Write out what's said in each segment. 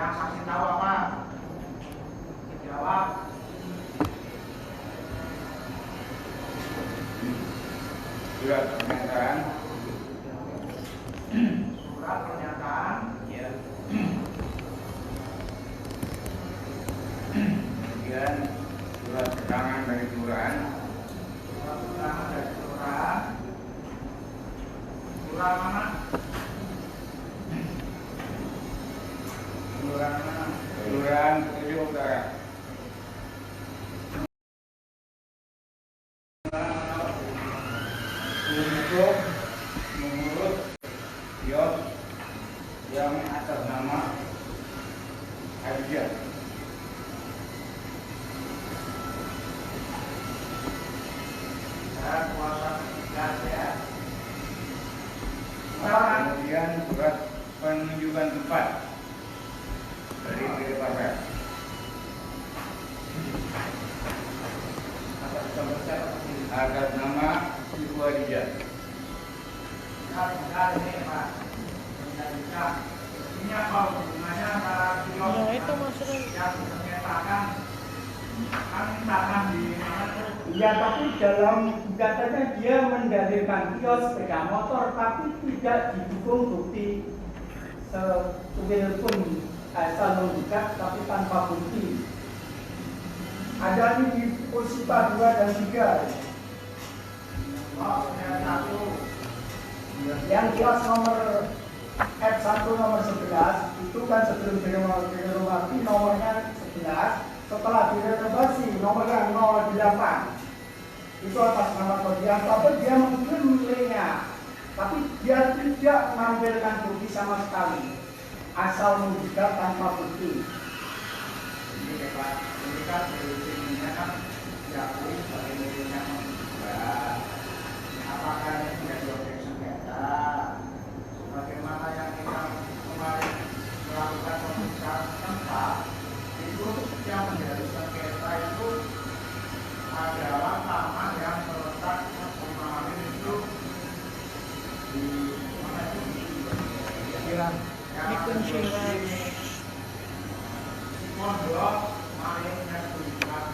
Yang saksi tahu apa? Jawab. Surat pernyataan. Surat pernyataan. Ya. Kemudian surat keterangan dari kelurahan. Surat keterangan dari kelurahan. Kelurahan mana? Kelurahan mana? Kelurahan Ketujuh Utara. Untuk mengurus kios yang atas nama Aisyah. Saya kuasa tugas ya. Kemudian surat penunjukan tempat dari Pasar. Atas nama Ibu Adijah. Nah, ini Pak. Ini apa hubungannya antara kios itu maksudnya yang disengketakan kan tangan di mana tuh? Ya, tapi dalam gugatannya dia mendalilkan kios sepeda motor, tapi tidak didukung bukti sesuai pun asal menggugat, tapi tanpa bukti. Ada di Puspa 2 dan 3. Oh, yang satu. Yang kios nomor F1 nomor 11 itu kan sebelum direnovasi nomornya 11, setelah direnovasi nomor yang 08 itu atas nama Kodian, tapi dia mengklaim miliknya, tapi dia tidak menampilkan bukti sama sekali, asal menggugat tanpa bukti. Ini ya Pak, ini kan solusinya kan diakui sebagai miliknya menggugat. Apakah ini menjadi objek sengketa? Sebagaimana yang kita kemarin melakukan pemeriksaan tempat, itu yang menjadi sengketa itu adalah taman yang terletak kemarin itu di mana itu? di kunciran. Pondok Maling dan Kunciran.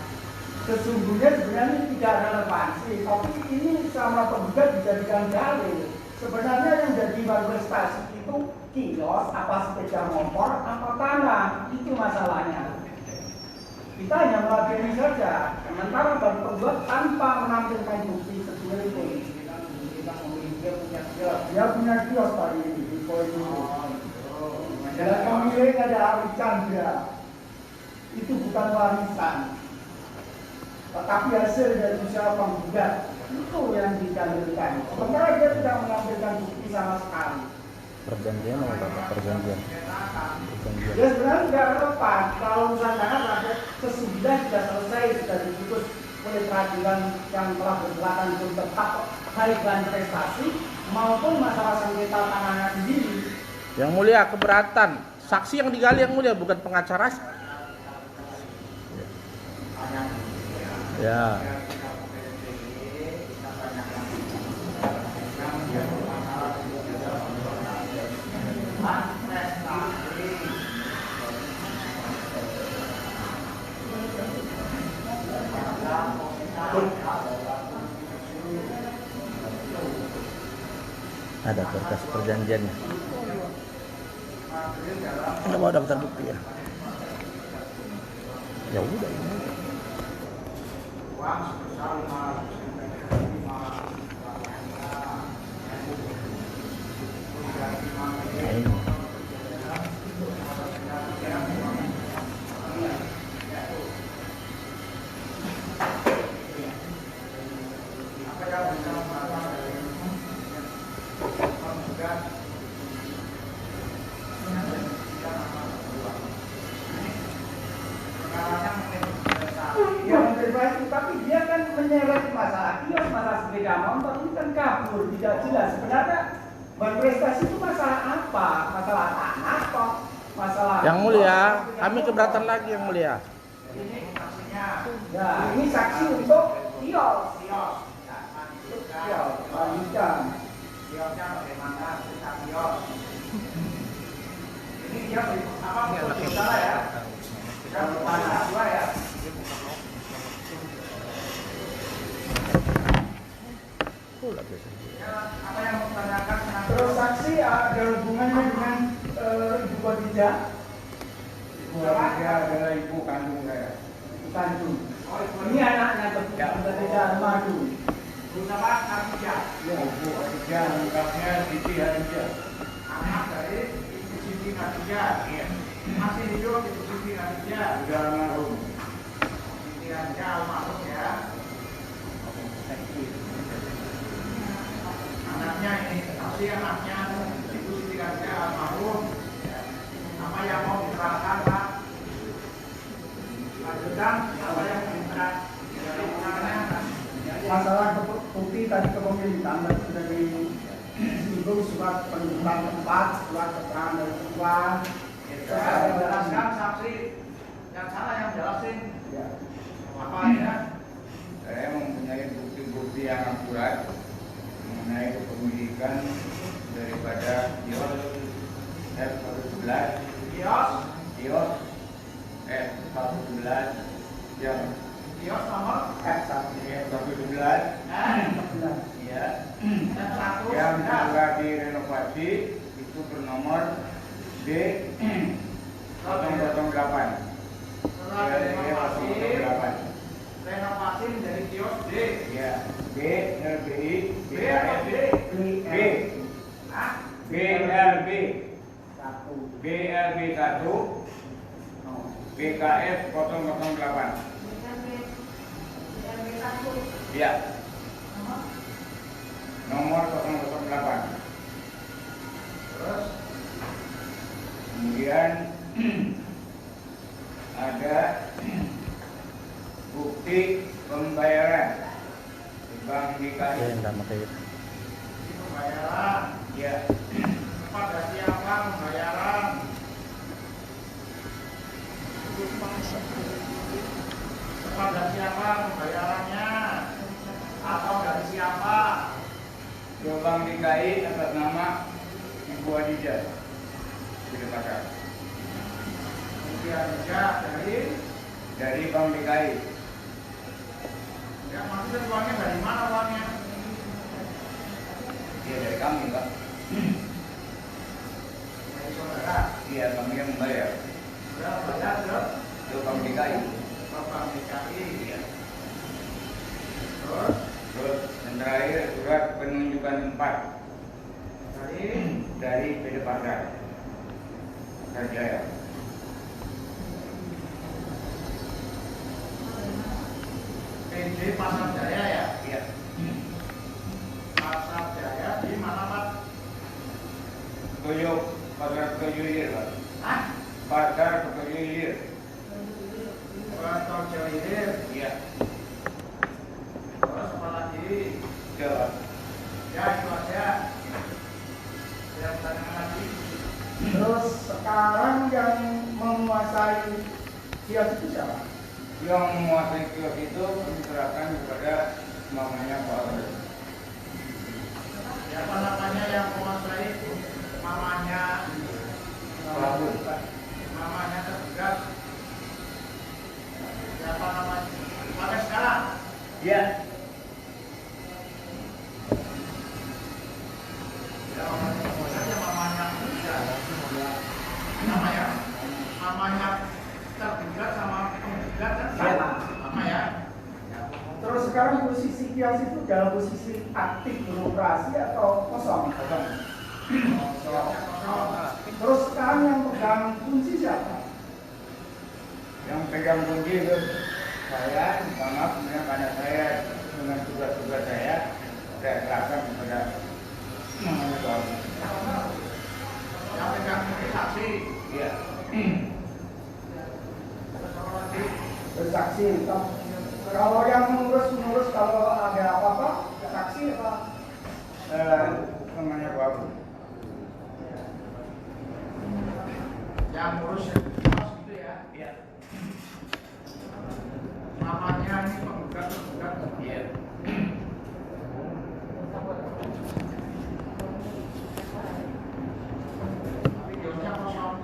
Sesungguhnya sebenarnya tidak relevansi, tapi ini sama penggugat dijadikan dalil. Sebenarnya yang jadi manifestasi itu kios, apa sepeda motor, apa tanah, itu masalahnya. Kita hanya meladeni saja, sementara bagi penggugat tanpa menampilkan bukti sesuai pun. Dia punya kios tadi di poin ini. Dan pemilik ada Ari Chandra. Itu bukan warisan, tetapi hasil dari usaha penggugat itu yang didalilkan. Sementara dia tidak menampilkan bukti sama sekali. Perjanjian apa Pak? Perjanjian. Ya sebenarnya tidak relevan kalau misalnya ada sesungguhnya sudah selesai, sudah diputus oleh peradilan yang telah berkelakon pun tetap baik dan prestasi maupun masalah sengketa tanahnya sendiri. Yang mulia keberatan. Saksi yang digali yang mulia bukan pengacara. Ya. Ada berkas perjanjiannya. Nggak mau daftar bukti ya? Ya udah ini. Uang sebesar 500.000. Tapi dia kan menyeret masalah kios, masalah sepeda motor itu kan kabur, tidak jelas. Sebenarnya berprestasi itu masalah apa? Masalah tanah kok? Masalah Yang mulia, kami keberatan lagi yang mulia. Ini saksinya. Ya, ini saksi untuk kios. Kios. Kios, lanjutkan. Kiosnya bagaimana cerita kios? Ini dia dia apa salah ya? Kita berpanah dua ya. Apa yang mempertanyakan tentang Terus saksi ada hubungannya dengan Ibu Khadijah? Ibu Khadijah adalah ibu kandung saya. Kandung. oh ibu Ini anaknya Khadijah Madu. ibu siapa? Khadijah. Ya. Ibu Khadijah lengkapnya Siti Khadijah. Anak dari Ibu Siti Khadijah. Iya. Masih hidup Ibu Siti Khadijah. Sudah almarhum. Siti Khadijah almarhum ya. Anaknya ini, tapi anaknya Ibu Siti Khadijah almarhum. Ya. Apa yang mau diterangkan Pak? Lanjutkan apa yang diterangkan? Masalah bukti tadi kepemilikan dan sudah disinggung surat penuntutan tempat, surat keterangan dari tuan. Saya jelaskan saksi yang salah yang jelasin Ya. apa ya? Saya mempunyai bukti-bukti yang akurat mengenai kepemilikan daripada kios F111 Kios F111 yang kios nomor F111 ya F1 yang sudah direnovasi itu bernomor D 008 renovasi menjadi kios D. ya B LBI B apa D? B Hah? BLB Satu. BLB 1 BKF 008 ya nomor 008. Terus Kemudian ada bukti pembayaran di Bank DKI. pembayaran Ya, kepada siapa pembayaran? Kepada siapa pembayarannya? Atau dari siapa? ke Bank DKI atas nama Ibu Khadijah. Tidak pasar. Kemudian juga Dari Bank DKI. ya maksudnya uangnya dari mana uangnya? Ya dari kami, Pak. Dari saudara. Iya, kami yang membayar Sudah bayar ke Bank DKI. ke Bank DKI. Iya. Terus Terus yang terakhir surat penunjukan tempat dari PD Pasar Jaya. PD Pasar Jaya ya? Iya. Pasar Jaya di mana Pak? Toyo Pasar Toyo Ilir, Pak. Hah? Pasar Toyo Ilir. Pasar Jaya. Iya. Terus apa lagi? Ya, Pak. Ya itu aja. Saya bertanya lagi. Terus sekarang yang menguasai kios itu siapa? Yang menguasai kios itu kami serahkan kepada mamanya Pak Arif. Siapa namanya yang menguasai? Mamanya. Pelaku. Mamanya tergugat. Siapa namanya? Sampai sekarang. Iya. Ya, mamanya tergugat. Nama ya? Mamanya tergugat sama penggugat kan sama. Nama ya? Terus sekarang posisi kios itu dalam posisi aktif beroperasi atau kosong? Terus sekarang yang pegang kunci siapa? Yang pegang kunci itu saya, karena kemudian karena saya dengan tugas-tugas saya serahkan kepada mamanya Pak Arif. Yang pegang kunci saksi. Iya. Bersaksi. Kalau yang mengurus kalau ada apa-apa, saksi apa? Namanya Pak Arif. Yang ngurus kios gitu ya? Iya. Namanya ini penggugat. Iya. Tapi kiosnya kosong.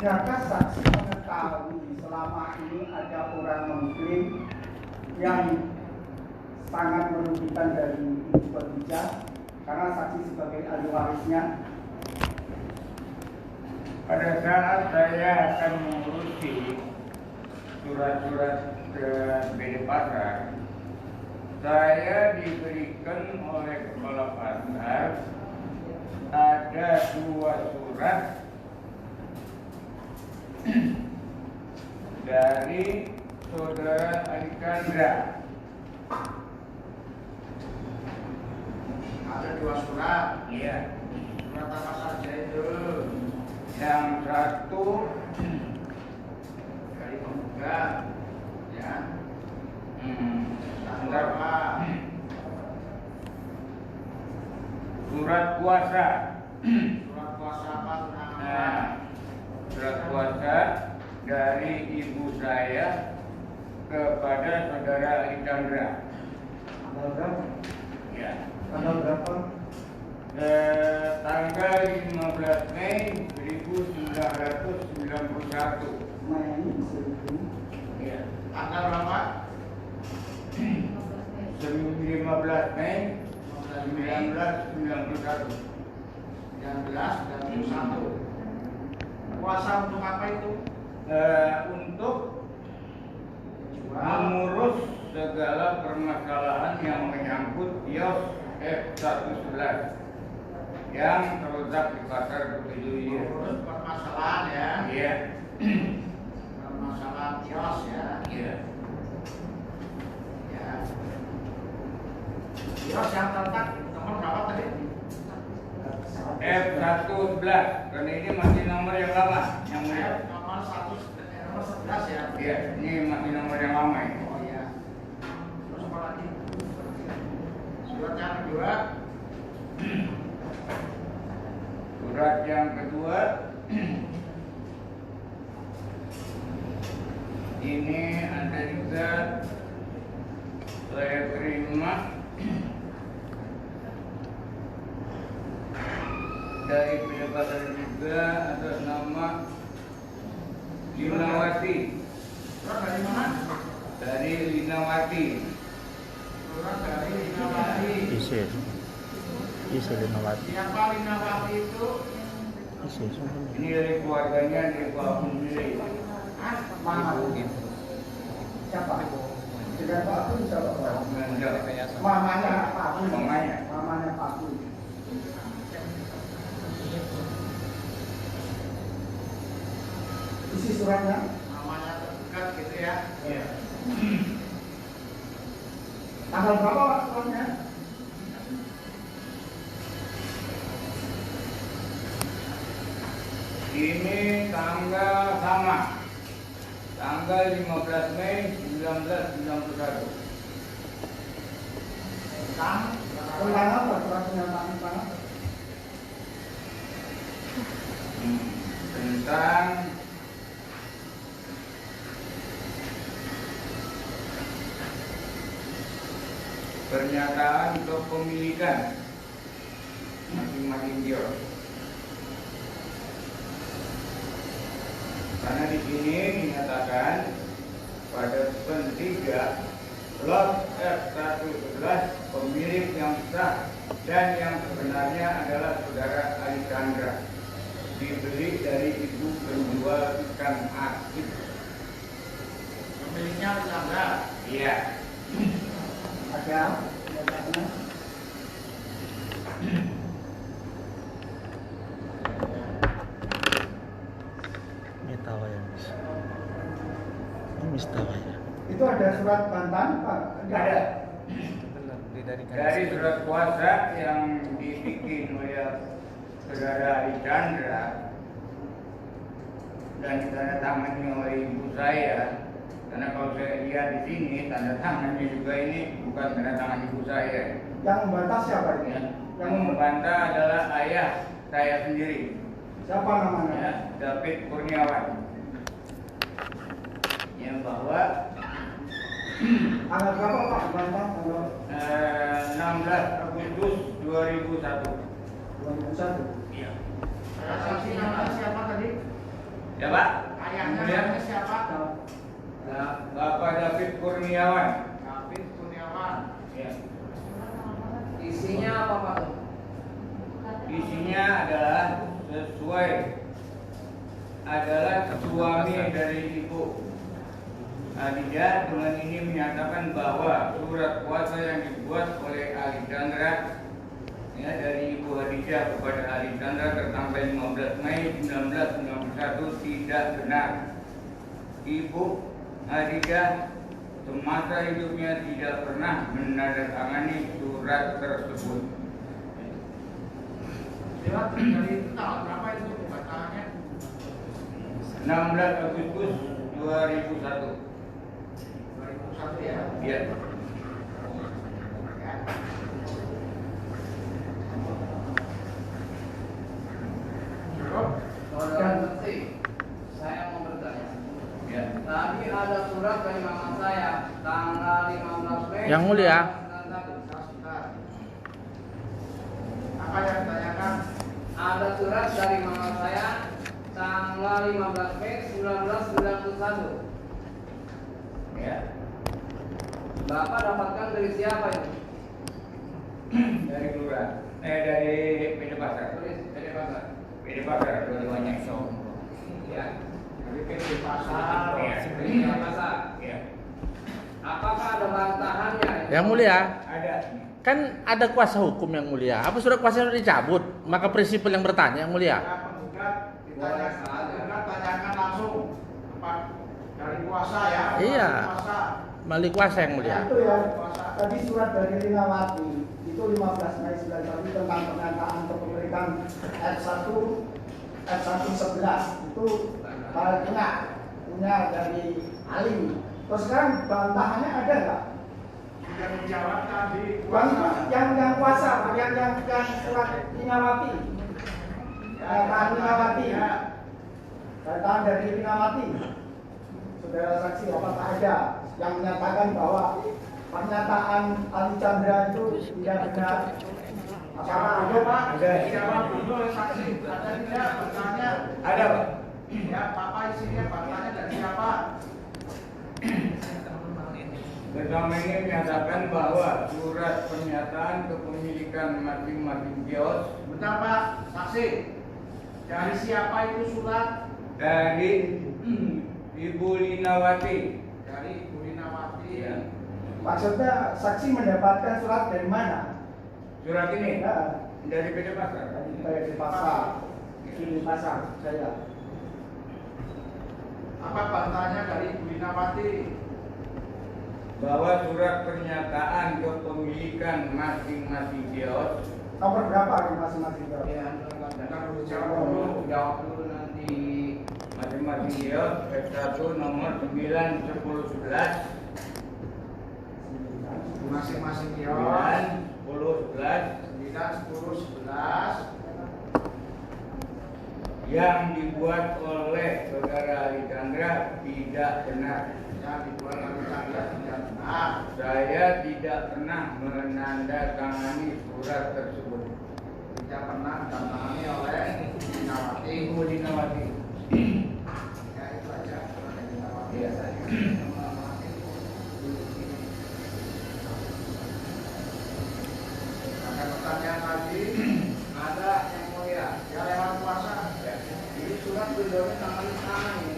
Adakah saksi mengetahui selama ini ada orang mengklaim yang sangat merugikan dari Ibu Khadijah karena saksi sebagai ahli warisnya? Pada saat saya akan mengurusi surat-surat ke BD Pasar, saya diberikan oleh kepala pasar ada 2 surat dari saudara Alexandra. Ada 2 surat. Iya. Surat apa saja itu? Yang satu Dari penggugat, ya. Satu Bentar. apa? Surat kuasa. Surat kuasa apa? Nah, surat kuasa dari ibu saya kepada saudara Alexandra. Tanggal berapa? Ya. Tanggal berapa? Tanggal 15 Mei 1991. Mei ini bisa dihubungi. Ya. Tanggal berapa? 15 Mei 1991. 1991. Kuasa untuk apa itu? Untuk Jual. mengurus segala permasalahan yang menyangkut kios F111 yang terletak di Pasar Bukitduri. Urus permasalahan ya. Iya. Permasalahan kios ya. Iya. Ya. Kios yang terletak nomor berapa tadi? F111 karena ini masih nomor yang lama, yang mulia. Nomor 11 ya. Iya, ini masih nomor yang lama ini. Oh iya. Terus apa lagi? Surat yang kedua. Surat yang kedua ini ada juga saya terima dari pendapatan juga atas nama Linawati. Surat dari mana? Dari Linawati. Surat dari Linawati. Isi Linawati. Siapa Linawati itu? Isi semua. Ini dari keluarganya, dari Pak sendiri. Hah? Mana? Siapa? Tidak Pak Kun, siapa Pak? Mamanya Pak Kun. Mamanya. Mamanya Pak Kun. Isi suratnya? Namanya tergugat gitu ya. Iya. Tanggal berapa Pak suratnya? Ini tanggal sama. Tanggal 15 Mei 1991. Tentang apa surat pernyataan tentang apa? Tentang pernyataan kepemilikan masing-masing kios. Karena di sini dinyatakan pada pentiga lot F111 pemilik yang sah dan yang sebenarnya adalah saudara Alexandra, dibeli dari ibu penjual ikan asin. Pemiliknya Alexandra. Iya. Ada pernyataan. Mitawa ya Mas. Ini Mistawa ya. Itu ada surat bantahan Pak? Ada. Dari surat kuasa yang dibikin oleh saudara Alexandra dan ditandatangani oleh ibu saya. Karena kalau saya lihat di sini tanda tangannya juga ini bukan tanda tangan ibu saya. Yang membantah siapa ini? Ya. Yang Yang membantah adalah ayah saya sendiri, siapa namanya? ya, David Kurniawan. Ya, bahwa Tanggal berapa Pak bantah? Tanggal 16 Agustus 2001. 2001. Iya. Saksi nama siapa tadi? Ya Pak. Ayahnya Kemudian namanya siapa? Bapak David Kurniawan. David Kurniawan. Ya. Isinya apa Pak? Isinya adalah adalah suami dari Ibu Khadijah. Dengan ini menyatakan bahwa surat kuasa yang dibuat oleh Alexandra ya, dari Ibu Khadijah kepada Alexandra tertanggal 15 Mei 1991 tidak benar. Ibu Khadijah semasa hidupnya tidak pernah menandatangani surat tersebut. Lewat dari tanggal berapa itu bacaannya? 16 Agustus 2001. 2001 ya. Ya. Cukup. Saudara Menteri, saya mau bertanya. Ya. Tadi ada surat dari mama saya tanggal 15 Mei. Yang mulia. 1991. Apa yang ditanyakan? Ada surat dari mama saya tanggal 15 Mei 1991. Ya. Bapak dapatkan dari siapa ini? Dari Lurah. Dari PD Pasar. Tulis dari pasar. PD Pasar dua-duanya. Ya. Dari PD Pasar. Ya. Dari pasar. Ya. Apakah ada bantahannya? Yang mulia, Ada. kan ada kuasa hukum yang mulia. Apa surat kuasa sudah dicabut? Maka prinsipal yang bertanya yang mulia. Ya, penggugat ditanyakan, penggugat tanyakan langsung apa dari kuasa ya. Iya. Kuasa. Melalui kuasa yang mulia. Itu ya, tadi surat dari Linawati itu 15 Mei 91 tentang pernyataan kepemilikan F1 11 itu punya dari Ali. Terus sekarang bantahannya ada nggak? Sudah dijawab tadi Yang kuasa. yang kuasa, yang surat Linawati. Pernyataan Linawati. Ya. Pernyataan dari Linawati. Saudara saksi, apakah ada yang menyatakan bahwa pernyataan Ali Chandra itu tidak benar? Jawab dulu Pak. Ada. Jawab dulu oleh saksi. Ada tidak? Bertanya. Ada, Pak. Ya, Bapak isinya bertanya dari siapa? Bersama ini menyatakan bahwa surat pernyataan kepemilikan masing-masing kios Bentar Pak, saksi. Dari siapa itu surat? dari Ibu Linawati. Dari Ibu Linawati. Ya. Maksudnya saksi mendapatkan surat dari mana? Surat ini Ya, dari PD Pasar. dari pasar, di pasar saya. Apa bantahnya dari Ibu Linawati? Bahwa surat pernyataan kepemilikan masing-masing kios Nomor berapa di masing-masing? Ya, Bentar dulu jawab dulu. jawab dulu nanti. masing-masing kios F1 nomor 9, 10, 11 Masing-masing kios 9, 10, 11 9, 10, 11 yang dibuat oleh saudara Alexandra tidak benar. yang dibuat oleh saya tidak benar. Saya tidak pernah menandatangani surat tersebut. Tidak pernah ditangani oleh Ibu Linawati. Ibu Linawati. Ya itu aja. Ibu Linawati. Iya. Ada pertanyaan lagi? Ada yang mulia. Ya lewat kuasa. Ini surat berdiri tangan sama ini.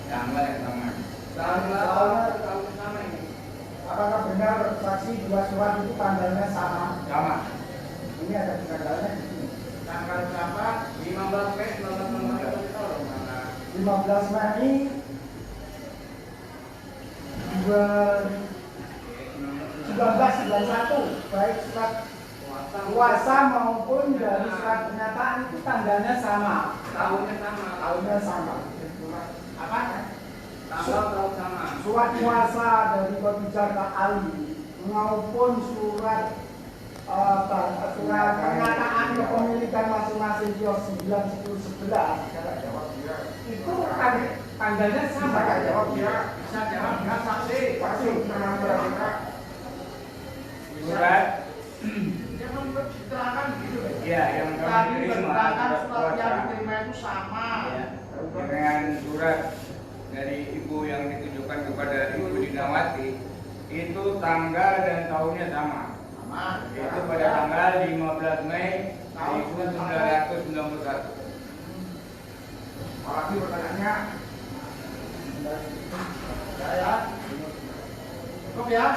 Tanggal yang sama. Tahun sama ini. Apakah benar saksi dua surat itu tanggalnya sama? Sama. Ini ada tanggalnya di sini. Tanggal berapa? 15 Mei 1991 tahu dong mana? 15 Mei 1991, baik surat kuasa maupun dari surat pernyataan itu tanggalnya sama, Tahunnya sama. tahunnya sama. Apa? Tanggal tahun sama. Surat kuasa dari Khadijah ke Ali maupun surat pernyataan kepemilikan masing-masing kios 9, 10, 11 Jawab dia. itu tanggalnya sama. Jawab dia. Bisa jawab dengan saksi. Saksi. Surat Dia membuat keterangan gitu. ya yang kami Tadi terima keterangan surat surat yang kuasa. diterima itu sama. Ya. dengan surat dari ibu yang ditujukan kepada Ibu Dinawati itu tanggal dan tahunnya sama. Itu pada tanggal 15 Mei 1991. Apalagi pertanyaannya Saya cukup ya.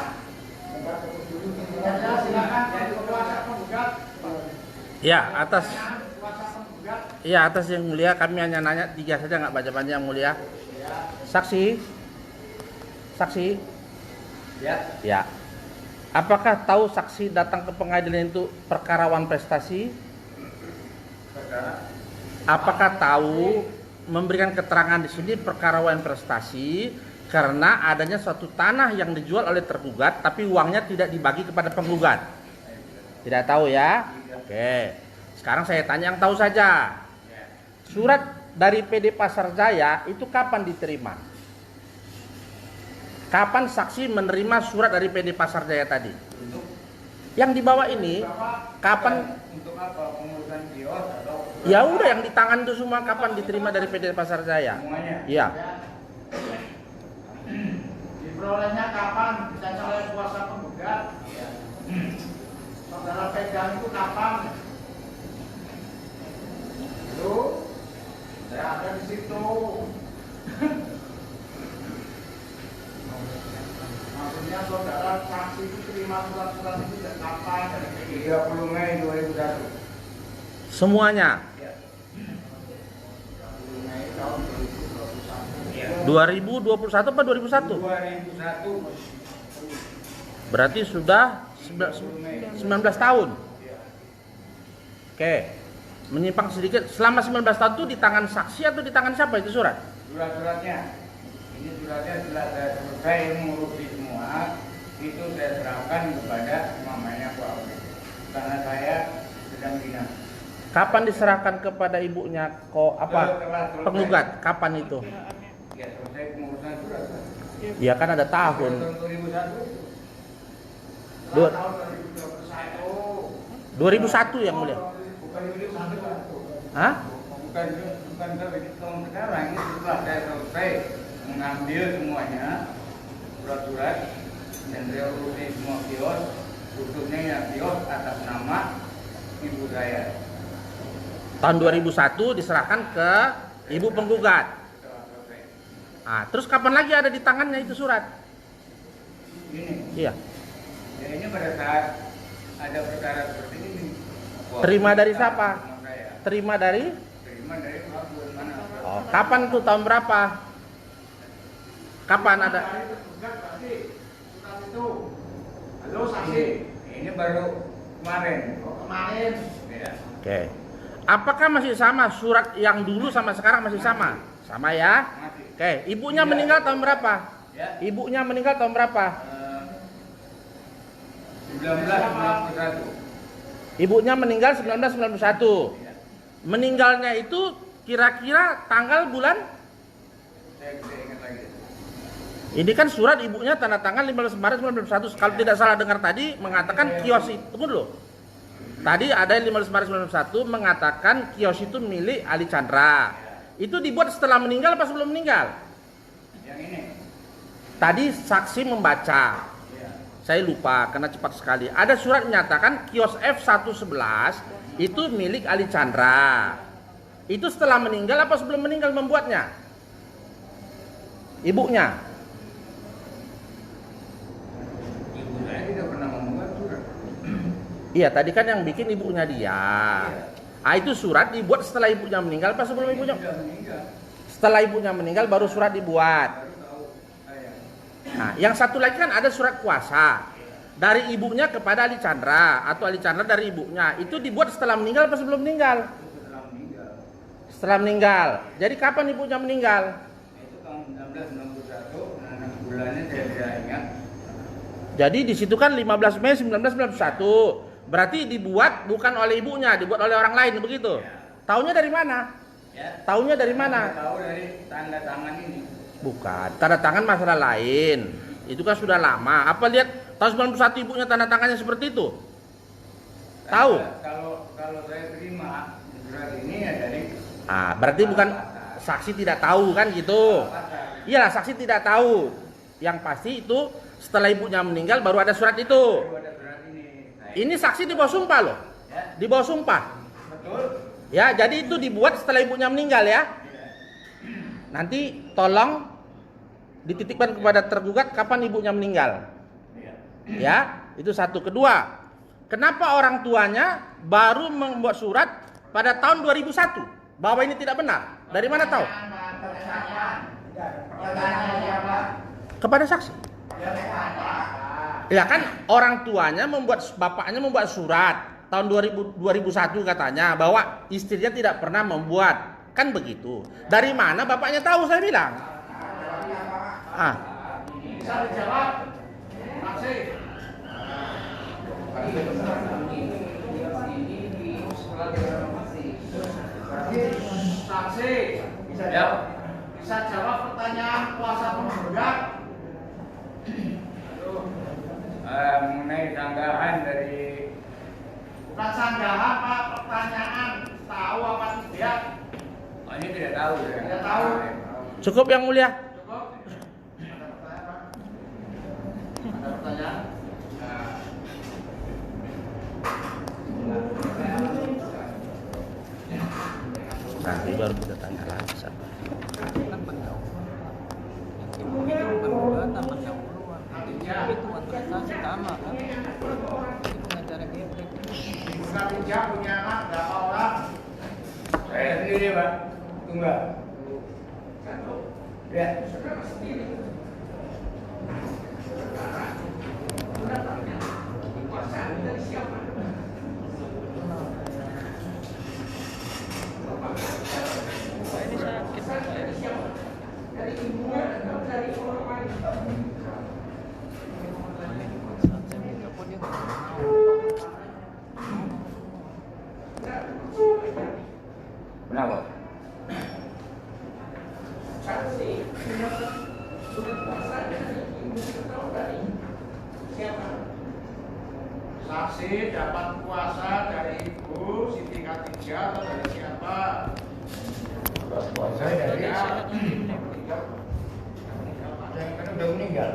Ya, silakan jadi kuasa penggugat. Ya, atas Kuasa penggugat. ya atas yang mulia kami hanya nanya 3 saja, nggak banyak-banyak yang mulia. Saksi. Saksi. Ya. Ya. Apakah tahu saksi datang ke pengadilan itu perkarawan prestasi? Saudara. Apakah tahu memberikan keterangan di sini perkarawan prestasi karena adanya suatu tanah yang dijual oleh tergugat tapi uangnya tidak dibagi kepada penggugat? Tidak tahu ya? Oke. Sekarang saya tanya yang tahu saja. Surat dari PD Pasar Jaya itu kapan diterima? Kapan saksi menerima surat dari PD Pasar Jaya tadi? Untuk Yang dibawa ini kapan? untuk apa? Pengurusan kios atau Ya udah yang di tangan itu semua kapan diterima dari PD Pasar Jaya? semuanya? Iya. Diperolehnya kapan? Bisa oleh kuasa penggugat. Saudara pegang itu kapan? Itu saya ada di situ. Maksudnya saudara saksi itu terima surat-surat itu dari kapan? Dari PGI. 30 Mei 2001. Semuanya. Ya. Mei tahun 2021. 2021 apa 2001? 2001. Berarti sudah 19 tahun. Oke. Menyimpang sedikit. Selama 19 tahun itu di tangan saksi atau di tangan siapa itu surat? Surat-suratnya. Ini suratnya setelah saya selesai mengurusi semua, itu saya serahkan kepada mamanya Pak Audi. Karena saya sedang dinas. Kapan diserahkan kepada ibunya Setelah penggugat? Kapan itu? Ya, selesai pengurusan surat. Ya kan ada tahun. Tahun 2001. Dua- Tahun 2021. 2001 yang mulia. Bukan 2001. Hah? Bukan tahun sekarang. Ini setelah saya selesai mengambil semuanya surat-surat dan saya urusi semua kios, khususnya yang kios atas nama ibu saya. Tahun 2001 diserahkan ke ibu penggugat. Setelah selesai. Ah, terus kapan lagi ada di tangannya itu surat? Ini, Iya. ya ini pada saat ada perkara seperti ini. Terima dari siapa? Sama saya. Terima dari? Terima dari Pak mana? Oh, kapan tuh, tahun berapa? Kapan ada? Dari tergugat berarti surat itu. Halo saksi. Ini baru kemarin. Oh, kemarin. Ya. Oke. Apakah masih sama surat yang dulu sama sekarang masih sama? Sama ya? Masih. Oke, ibunya meninggal tahun berapa? Ya. Ibunya meninggal tahun berapa? 1991. Ibunya meninggal 1991. Ya. Meninggalnya itu kira-kira tanggal bulan? Saya tidak ingat lagi. Ini kan surat ibunya tanda tangan 15 Maret 1991. Kalau tidak salah dengar tadi mengatakan kios itu, tunggu dulu. Tadi ada yang 15 Maret 1991 mengatakan kios itu milik Ali Chandra. Itu dibuat setelah meninggal apa sebelum meninggal? Yang ini. Tadi saksi membaca. Ya. Saya lupa karena cepat sekali. Ada surat menyatakan kios F111 itu milik Ali Chandra. Itu setelah meninggal apa sebelum meninggal membuatnya? Ibunya. Ibu saya tidak pernah membuat surat. Iya, tadi kan yang bikin ibunya dia. Ah, itu surat dibuat setelah ibunya meninggal apa sebelum ibunya? Sudah meninggal. Setelah ibunya meninggal baru surat dibuat. Baru tahu saya. Nah, yang satu lagi kan ada surat kuasa dari ibunya kepada Ali Chandra atau Ali Chandra dari ibunya. Itu dibuat setelah meninggal apa sebelum meninggal? Itu setelah meninggal. Setelah meninggal. Jadi kapan ibunya meninggal? Itu tahun 1991. Nah, bulannya saya tidak ingat. Jadi di situ kan 15 Mei 1991. Berarti dibuat bukan oleh ibunya, dibuat oleh orang lain begitu. Taunya dari mana? Ya. Taunya dari mana? Saya tahu dari tanda tangan ini. Bukan, tanda tangan masalah lain. Itu kan sudah lama. Apa lihat tahun 91 ibunya tanda tangannya seperti itu? Tahu? Kalau saya terima surat ini ya dari Ah, berarti bukan saksi tidak tahu kan gitu. Iyalah, saksi tidak tahu. Yang pasti itu setelah ibunya meninggal baru ada surat itu. Baru ada surat ini. Nah, Ini saksi di bawah sumpah loh. ya, Di bawah sumpah. betul. Ya, jadi itu dibuat setelah ibunya meninggal ya. Nanti tolong dititipkan kepada tergugat kapan ibunya meninggal. Iya. Ya, itu satu. Kedua, kenapa orang tuanya baru membuat surat pada tahun 2001 bahwa ini tidak benar? Dari mana tahu? Kepada saksi. Ya kan orang tuanya bapaknya membuat surat tahun 2001 katanya bahwa istrinya tidak pernah membuat. Kan begitu. Dari mana bapaknya tahu, saya bilang? Ah, Bisa dijawab. Saksi. Saksi. Bisa Ya. jawab. Bisa jawab pertanyaan kuasa penggugat. Mengenai tanggahan dari Bukan sanggahan Pak, pertanyaan. Tahu apa tidak? ini tidak tahu ya. Tidak tahu. cukup yang mulia. Cukup? Ada pertanyaan Pak? Ada pertanyaan? Nanti baru kita tanya lagi. Sabar. Bukan tiga punya anak berapa orang? Saya sendiri, Pak. Tunggal. Ya. Kenapa? Saksi dapat kuasa dari Ibu Siti Khadijah atau dari siapa? Saya dari Ya. yang kan udah meninggal.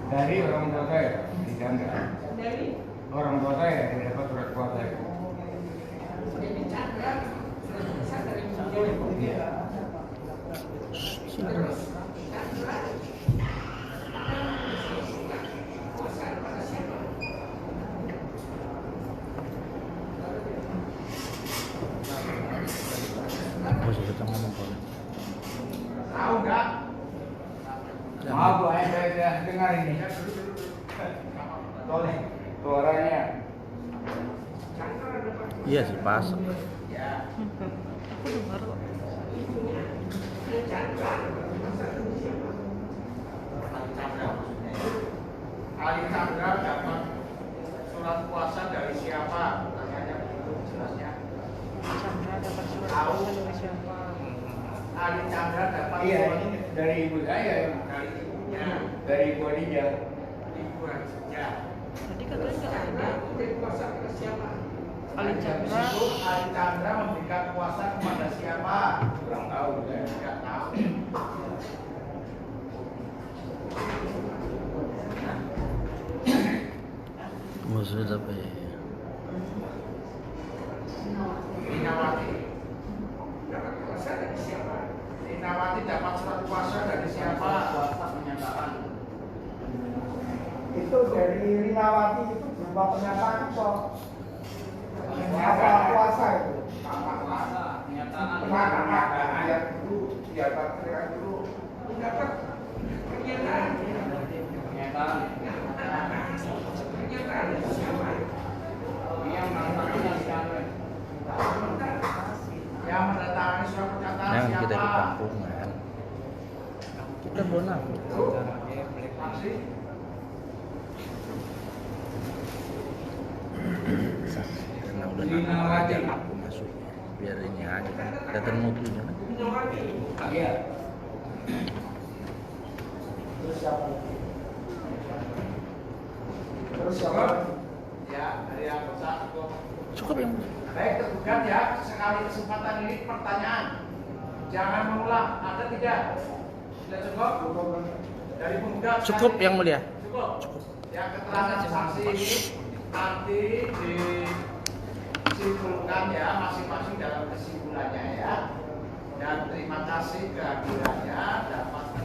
Dari orang tua saya, dijaga. Orang tua saya yang dapat surat kuasa itu. Iya. Tahu nggak? Maaf Bu, saya dengar ini. Toleh, suaranya. Iya sih pas. Ya. Ali Chandra dapat surat kuasa dari siapa? Pertanyaannya begitu jelasnya. Tahu? Ali Chandra dapat Iya, surat ini dari ibu saya, dari ibunya, dari ibu Adija. ibu Hadijah. Tadi katanya nggak ada. Ali Chandra. Itu Ali Chandra memberikan kuasa kepada siapa? Kurang tahu saya. Tidak tahu. Maksudnya apa ya? Dinawati. Dinawati dapat surat kuasa dari siapa? Kuasa pernyataan. Itu dari Rinawati itu berupa pernyataan kok. Apa kuasa itu? Apa kuasa? Pernyataan. Pernyataan ayat dulu, diatas teriak dulu. Pernyataan. Pernyataan. Yang menandatangani siapa? Yang menandatangani surat pernyataan Jangan siapa? kita di kampungan. Kita bonaf. Saksi. Karena udah Rinawati. aku masuk. biar ini aja kan kelihatan mutunya kan. Iya. Terus siapa? Terus siapa? Ya, dari anggota cukup. Cukup yang Baik, tergugat ya, sekali kesempatan ini pertanyaan. Jangan mengulang, ada tidak? Sudah cukup? Dari penggugat. cukup yang mulia. Cukup. Yang keterangan saksi ini nanti disimpulkan ya, masing-masing dalam kesimpulannya ya. Dan terima kasih kehadirannya dapat